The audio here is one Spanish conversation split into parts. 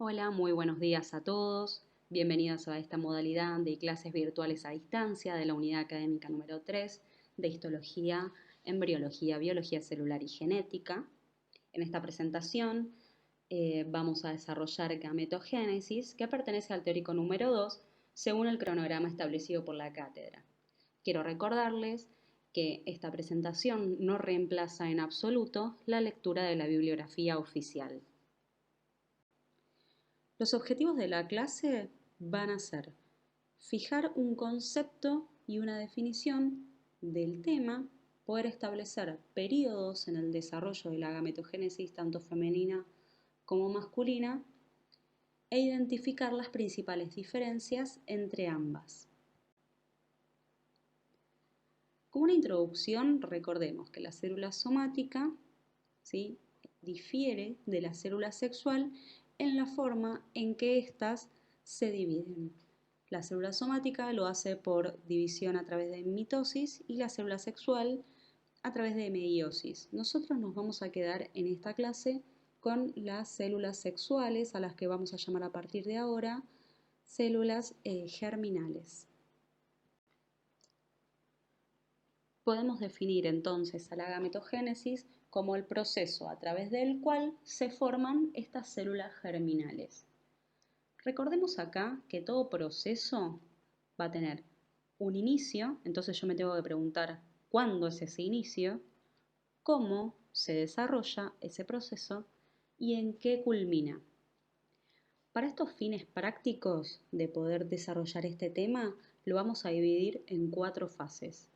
Hola, muy buenos días a todos. Bienvenidos a esta modalidad de clases virtuales a distancia de la unidad académica número 3 de histología, embriología, biología celular y genética. En esta presentación vamos a desarrollar gametogénesis, que pertenece al teórico número 2 según el cronograma establecido por la cátedra. Quiero recordarles que esta presentación no reemplaza en absoluto la lectura de la bibliografía oficial. Los objetivos de la clase van a ser fijar un concepto y una definición del tema, poder establecer periodos en el desarrollo de la gametogénesis tanto femenina como masculina e identificar las principales diferencias entre ambas. Como una introducción, recordemos que la célula somática, ¿sí?, difiere de la célula sexual en la forma en que éstas se dividen. La célula somática lo hace por división a través de mitosis y la célula sexual a través de meiosis. Nosotros nos vamos a quedar en esta clase con las células sexuales, a las que vamos a llamar a partir de ahora células germinales. Podemos definir entonces a la gametogénesis como el proceso a través del cual se forman estas células germinales. Recordemos acá que todo proceso va a tener un inicio, entonces yo me tengo que preguntar cuándo es ese inicio, cómo se desarrolla ese proceso y en qué culmina. Para estos fines prácticos de poder desarrollar este tema, lo vamos a dividir en 4 fases.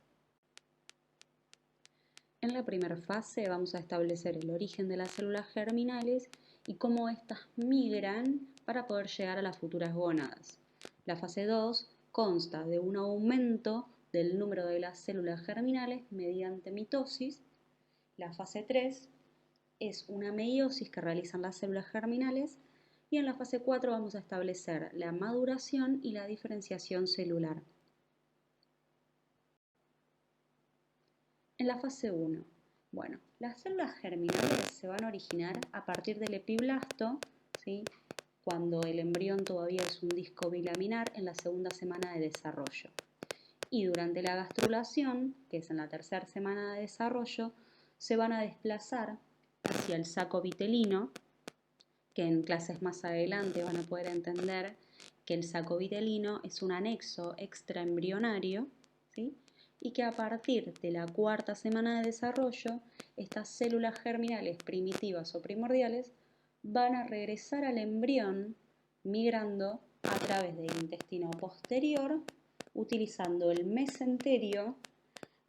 En la primera fase vamos a establecer el origen de las células germinales y cómo éstas migran para poder llegar a las futuras gónadas. La fase 2 consta de un aumento del número de las células germinales mediante mitosis. La fase 3 es una meiosis que realizan las células germinales y en la fase 4 vamos a establecer la maduración y la diferenciación celular. En la fase 1, las células germinales se van a originar a partir del epiblasto, ¿sí?, cuando el embrión todavía es un disco bilaminar en la segunda semana de desarrollo. Y durante la gastrulación, que es en la tercera semana de desarrollo, se van a desplazar hacia el saco vitelino, que en clases más adelante van a poder entender que el saco vitelino es un anexo extraembrionario, ¿sí?, y que a partir de la cuarta semana de desarrollo, estas células germinales primitivas o primordiales van a regresar al embrión migrando a través del intestino posterior, utilizando el mesenterio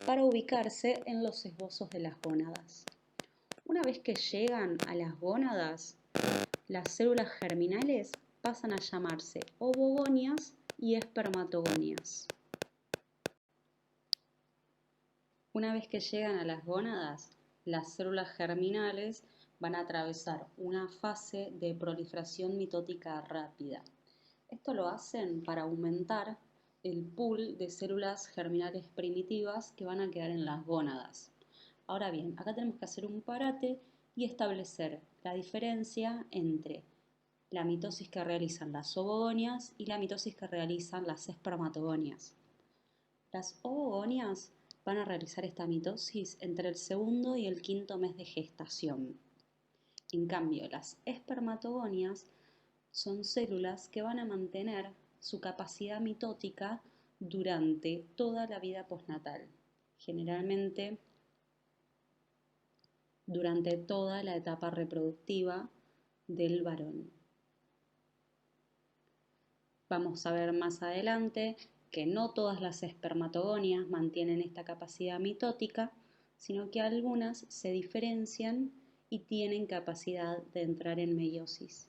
para ubicarse en los esbozos de las gónadas. Una vez que llegan a las gónadas, las células germinales pasan a llamarse ovogonias y espermatogonias. Una vez que llegan a las gónadas, las células germinales van a atravesar una fase de proliferación mitótica rápida. Esto lo hacen para aumentar el pool de células germinales primitivas que van a quedar en las gónadas. Ahora bien, acá tenemos que hacer un parate y establecer la diferencia entre la mitosis que realizan las ovogonias y la mitosis que realizan las espermatogonias. Las ovogonias van a realizar esta mitosis entre el segundo y el quinto mes de gestación. En cambio, las espermatogonias son células que van a mantener su capacidad mitótica durante toda la vida postnatal, generalmente durante toda la etapa reproductiva del varón. Vamos a ver más adelante que no todas las espermatogonias mantienen esta capacidad mitótica, sino que algunas se diferencian y tienen capacidad de entrar en meiosis.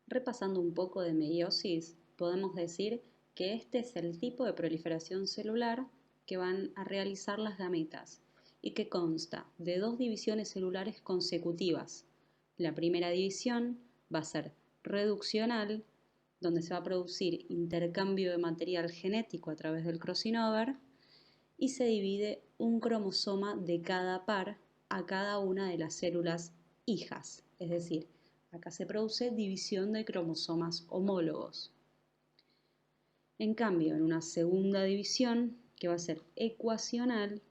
Repasando un poco de meiosis, podemos decir que este es el tipo de proliferación celular que van a realizar las gametas y que consta de 2 divisiones celulares consecutivas. La primera división va a ser reduccional, donde se va a producir intercambio de material genético a través del crossing over y se divide un cromosoma de cada par a cada una de las células hijas, es decir, Acá se produce división de cromosomas homólogos. En cambio, en una segunda división, que va a ser ecuacional,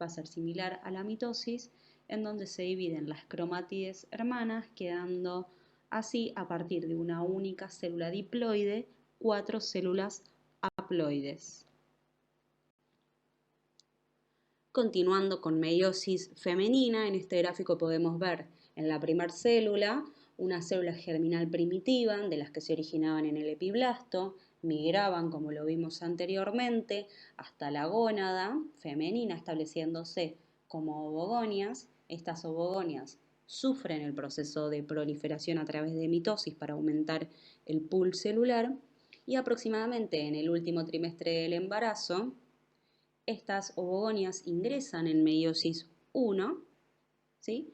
va a ser similar a la mitosis, en donde se dividen las cromátides hermanas, quedando así, a partir de una única célula diploide, 4 células haploides. Continuando con meiosis femenina, en este gráfico podemos ver en la primera célula una célula germinal primitiva de las que se originaban en el epiblasto, migraban, como lo vimos anteriormente, hasta la gónada femenina, estableciéndose como ovogonias. Estas ovogonias sufren el proceso de proliferación a través de mitosis para aumentar el pool celular y aproximadamente en el último trimestre del embarazo, estas ovogonias ingresan en meiosis 1, ¿sí?,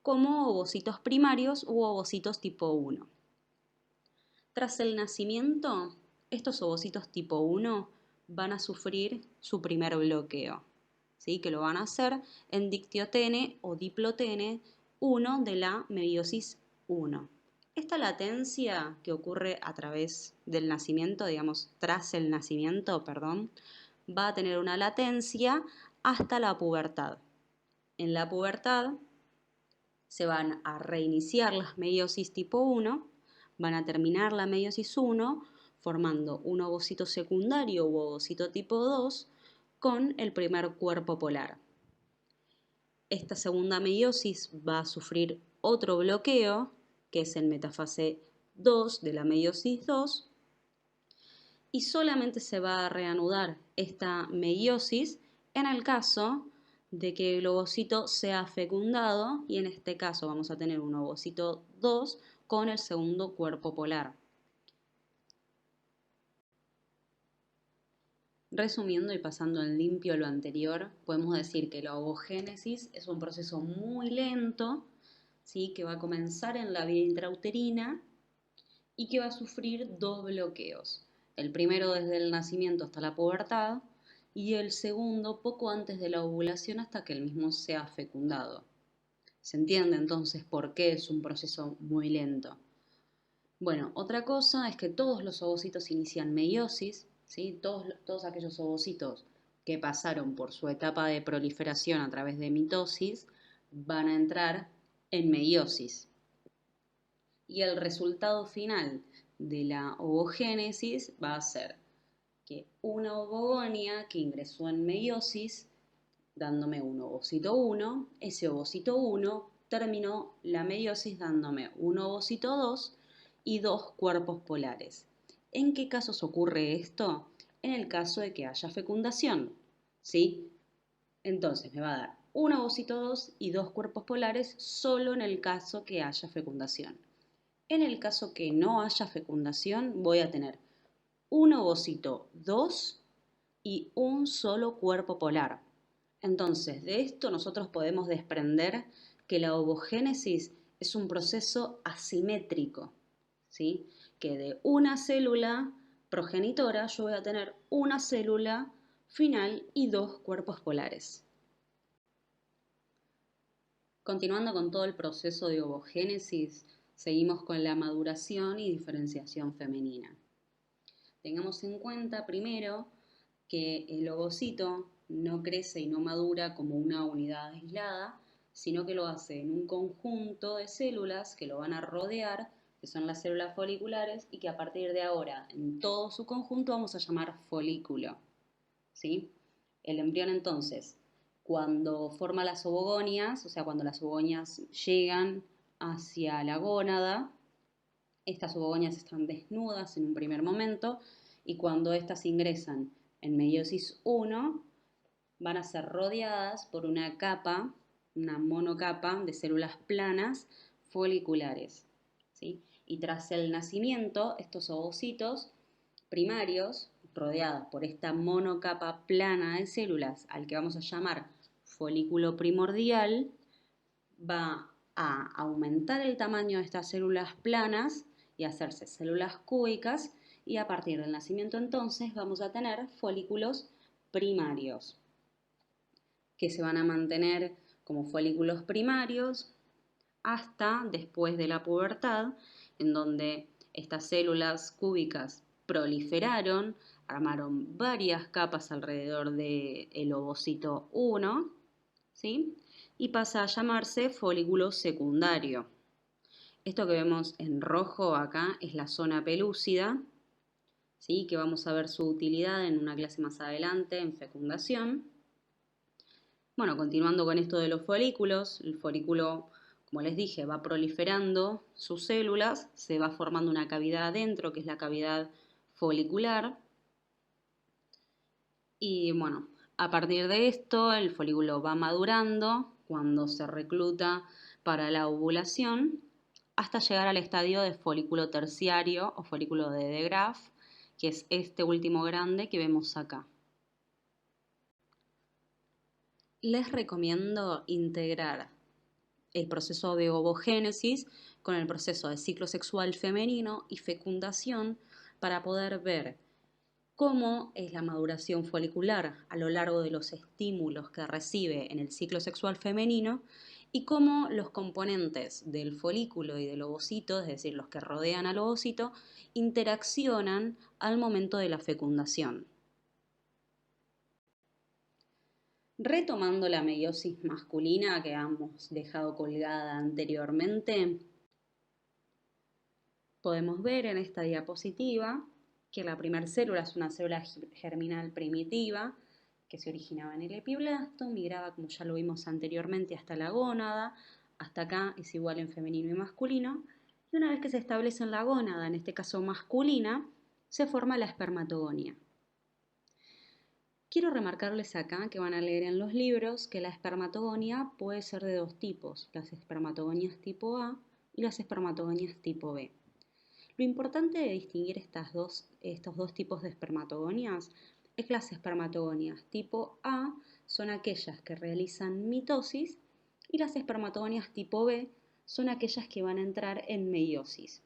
como ovocitos primarios u ovocitos tipo 1. Tras el nacimiento, estos ovocitos tipo 1 van a sufrir su primer bloqueo, ¿sí?, que lo van a hacer en dictiotene o diplotene 1 de la meiosis 1. Esta latencia que ocurre a través del nacimiento, digamos, tras el nacimiento, perdón, va a tener una latencia hasta la pubertad. En la pubertad se van a reiniciar las meiosis tipo 1, van a terminar la meiosis 1 formando un ovocito secundario u ovocito tipo 2 con el primer cuerpo polar. Esta segunda meiosis va a sufrir otro bloqueo, que es en metafase 2 de la meiosis 2, y solamente se va a reanudar esta meiosis en el caso de que el ovocito sea fecundado, y en este caso vamos a tener un ovocito 2 con el segundo cuerpo polar. Resumiendo y pasando en limpio lo anterior, podemos decir que la ovogénesis es un proceso muy lento, ¿sí?, que va a comenzar en la vía intrauterina y que va a sufrir dos bloqueos. El primero desde el nacimiento hasta la pubertad y el segundo poco antes de la ovulación hasta que el mismo sea fecundado. ¿Se entiende entonces por qué es un proceso muy lento? Bueno, otra cosa es que todos los ovocitos inician meiosis, ¿sí? Todos aquellos ovocitos que pasaron por su etapa de proliferación a través de mitosis van a entrar en meiosis. Y el resultado final de la ovogénesis va a ser que una ovogonia que ingresó en meiosis, dándome un ovocito 1, ese ovocito 1 terminó la meiosis dándome un ovocito 2 y dos cuerpos polares. ¿En qué casos ocurre esto? En el caso de que haya fecundación, ¿sí? Entonces me va a dar un ovocito 2 y dos cuerpos polares solo en el caso que haya fecundación. En el caso que no haya fecundación, voy a tener un ovocito 2 y un solo cuerpo polar. Entonces, de esto nosotros podemos desprender que la ovogénesis es un proceso asimétrico, ¿sí?, que de una célula progenitora yo voy a tener una célula final y dos cuerpos polares. Continuando con todo el proceso de ovogénesis, seguimos con la maduración y diferenciación femenina. Tengamos en cuenta primero que el ovocito no crece y no madura como una unidad aislada, sino que lo hace en un conjunto de células que lo van a rodear, que son las células foliculares, y que a partir de ahora, en todo su conjunto, vamos a llamar folículo, ¿sí? El embrión entonces, cuando forma las ovogonias, o sea, cuando las ovogonias llegan hacia la gónada, estas ovogonias están desnudas en un primer momento y cuando estas ingresan en meiosis 1 van a ser rodeadas por una capa, una monocapa de células planas foliculares, ¿sí? Y tras el nacimiento, estos ovocitos primarios, rodeados por esta monocapa plana de células, al que vamos a llamar folículo primordial, va a aumentar el tamaño de estas células planas y hacerse células cúbicas, y a partir del nacimiento entonces vamos a tener folículos primarios que se van a mantener como folículos primarios hasta después de la pubertad, en donde estas células cúbicas proliferaron, armaron varias capas alrededor del ovocito 1, ¿sí? Y pasa a llamarse folículo secundario. Esto que vemos en rojo acá es la zona pelúcida, ¿sí? Que vamos a ver su utilidad en una clase más adelante, en fecundación. Bueno, continuando con esto de los folículos, el folículo, como les dije, va proliferando sus células, se va formando una cavidad adentro, que es la cavidad folicular. Y bueno, a partir de esto, el folículo va madurando cuando se recluta para la ovulación, hasta llegar al estadio de folículo terciario o folículo de Graaff, que es este último grande que vemos acá. Les recomiendo integrar el proceso de ovogénesis con el proceso de ciclo sexual femenino y fecundación para poder ver cómo es la maduración folicular a lo largo de los estímulos que recibe en el ciclo sexual femenino y cómo los componentes del folículo y del ovocito, es decir, los que rodean al ovocito, interaccionan al momento de la fecundación. Retomando la meiosis masculina que hemos dejado colgada anteriormente, podemos ver en esta diapositiva que la primera célula es una célula germinal primitiva que se originaba en el epiblasto, migraba, como ya lo vimos anteriormente, hasta la gónada, hasta acá es igual en femenino y masculino, y una vez que se establece en la gónada, en este caso masculina, se forma la espermatogonia. Quiero remarcarles acá que van a leer en los libros que la espermatogonia puede ser de dos tipos, las espermatogonias tipo A y las espermatogonias tipo B. Lo importante de distinguir estos dos tipos de espermatogonias es que las espermatogonias tipo A son aquellas que realizan mitosis y las espermatogonias tipo B son aquellas que van a entrar en meiosis.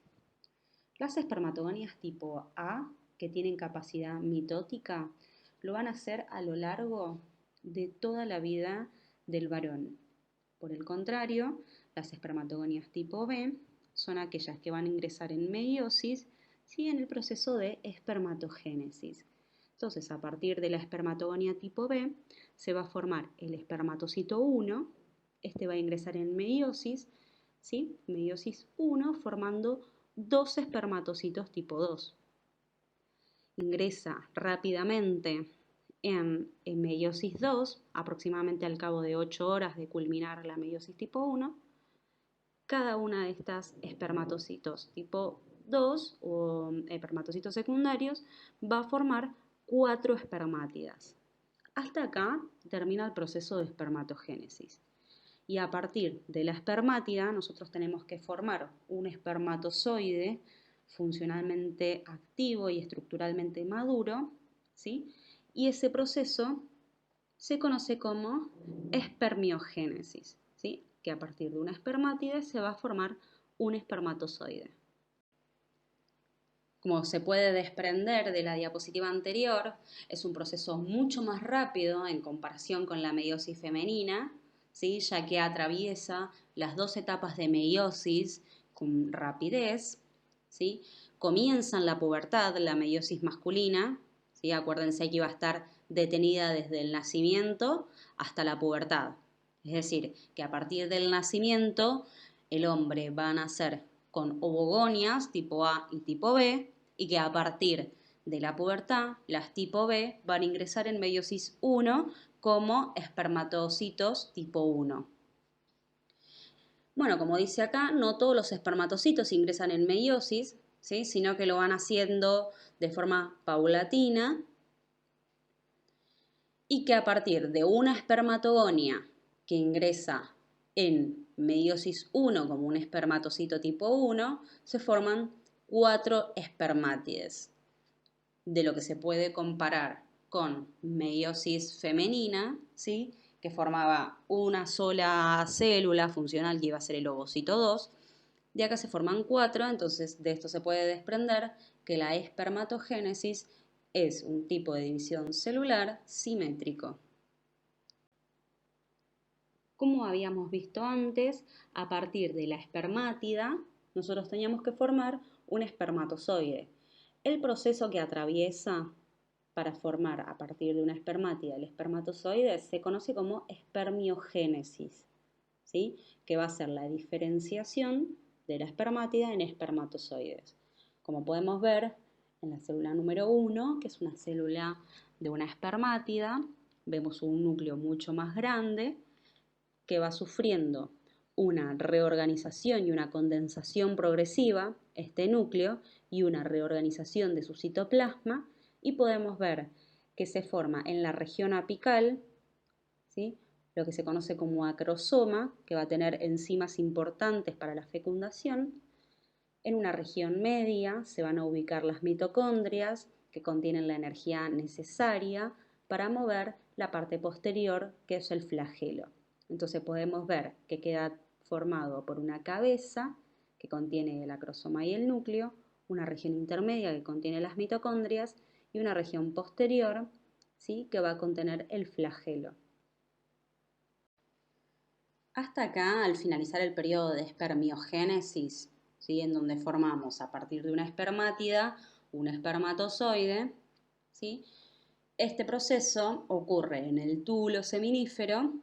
Las espermatogonias tipo A, que tienen capacidad mitótica, lo van a hacer a lo largo de toda la vida del varón. Por el contrario, las espermatogonias tipo B son aquellas que van a ingresar en meiosis, ¿sí? En el proceso de espermatogénesis. Entonces, a partir de la espermatogonia tipo B, se va a formar el espermatocito 1, este va a ingresar en meiosis, ¿sí? Meiosis 1, formando dos espermatocitos tipo 2. Ingresa rápidamente en meiosis 2, aproximadamente al cabo de 8 horas de culminar la meiosis tipo 1, cada una de estas espermatocitos tipo 2 o espermatocitos secundarios va a formar 4 espermátidas. Hasta acá termina el proceso de espermatogénesis. Y a partir de la espermátida nosotros tenemos que formar un espermatozoide funcionalmente activo y estructuralmente maduro, ¿sí? Y ese proceso se conoce como espermiogénesis, ¿sí? Que a partir de una espermátide se va a formar un espermatozoide. Como se puede desprender de la diapositiva anterior, es un proceso mucho más rápido en comparación con la meiosis femenina, ¿sí? Ya que atraviesa las dos etapas de meiosis con rapidez, ¿sí? Comienza en la pubertad la meiosis masculina, ¿sí? Acuérdense que iba a estar detenida desde el nacimiento hasta la pubertad. Es decir, que a partir del nacimiento el hombre va a nacer con ovogonias tipo A y tipo B, y que a partir de la pubertad, las tipo B van a ingresar en meiosis 1 como espermatocitos tipo 1. Bueno, como dice acá, no todos los espermatocitos ingresan en meiosis, ¿sí? Sino que lo van haciendo de forma paulatina y que a partir de una espermatogonia que ingresa en meiosis 1 como un espermatocito tipo 1, se forman 4 espermátides, de lo que se puede comparar con meiosis femenina, ¿sí? Que formaba una sola célula funcional que iba a ser el ovocito 2. De acá se forman 4, entonces de esto se puede desprender que la espermatogénesis es un tipo de división celular simétrico. Como habíamos visto antes, a partir de la espermátida, nosotros teníamos que formar un espermatozoide. El proceso que atraviesa para formar a partir de una espermátida el espermatozoide se conoce como espermiogénesis, ¿sí? Que va a ser la diferenciación de la espermátida en espermatozoides. Como podemos ver en la célula número 1, que es una célula de una espermátida, vemos un núcleo mucho más grande que va sufriendo una reorganización y una condensación progresiva, este núcleo, y una reorganización de su citoplasma, y podemos ver que se forma en la región apical, ¿sí? Lo que se conoce como acrosoma, que va a tener enzimas importantes para la fecundación. En una región media se van a ubicar las mitocondrias, que contienen la energía necesaria para mover la parte posterior, que es el flagelo. Entonces podemos ver que queda formado por una cabeza, que contiene el acrosoma y el núcleo, una región intermedia que contiene las mitocondrias y una región posterior, ¿sí?, que va a contener el flagelo. Hasta acá, al finalizar el periodo de espermiogénesis, ¿sí?, en donde formamos a partir de una espermátida un espermatozoide, ¿sí?, este proceso ocurre en el túbulo seminífero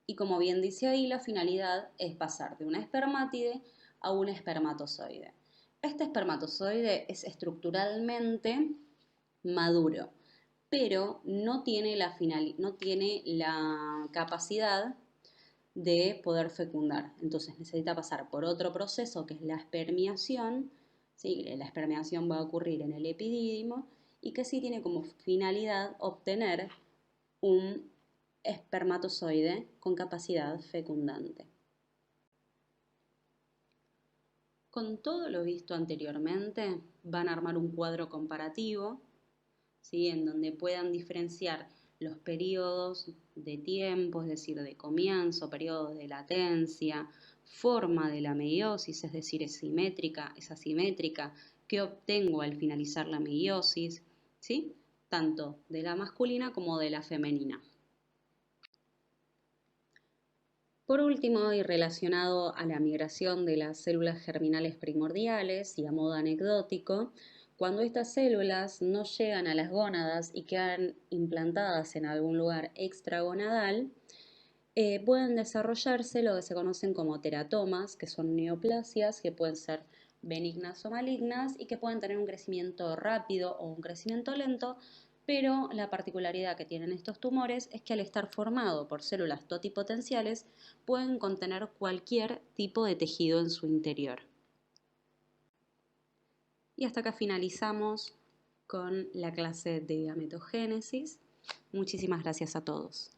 y, como bien dice ahí, la finalidad es pasar de una espermátide a un espermatozoide. Este espermatozoide es estructuralmente maduro, pero no tiene la capacidad de poder fecundar. Entonces necesita pasar por otro proceso que es la espermiación, ¿sí? La espermiación va a ocurrir en el epidídimo y que sí tiene como finalidad obtener un espermatozoide con capacidad fecundante. Con todo lo visto anteriormente, van a armar un cuadro comparativo, ¿sí?, en donde puedan diferenciar los periodos de tiempo, es decir, de comienzo, periodos de latencia, forma de la meiosis, es decir, es simétrica, es asimétrica, que obtengo al finalizar la meiosis, ¿sí?, tanto de la masculina como de la femenina. Por último, y relacionado a la migración de las células germinales primordiales y a modo anecdótico, cuando estas células no llegan a las gónadas y quedan implantadas en algún lugar extragonadal, pueden desarrollarse lo que se conocen como teratomas, que son neoplasias que pueden ser benignas o malignas y que pueden tener un crecimiento rápido o un crecimiento lento, pero la particularidad que tienen estos tumores es que al estar formado por células totipotenciales pueden contener cualquier tipo de tejido en su interior. Y hasta acá finalizamos con la clase de gametogénesis. Muchísimas gracias a todos.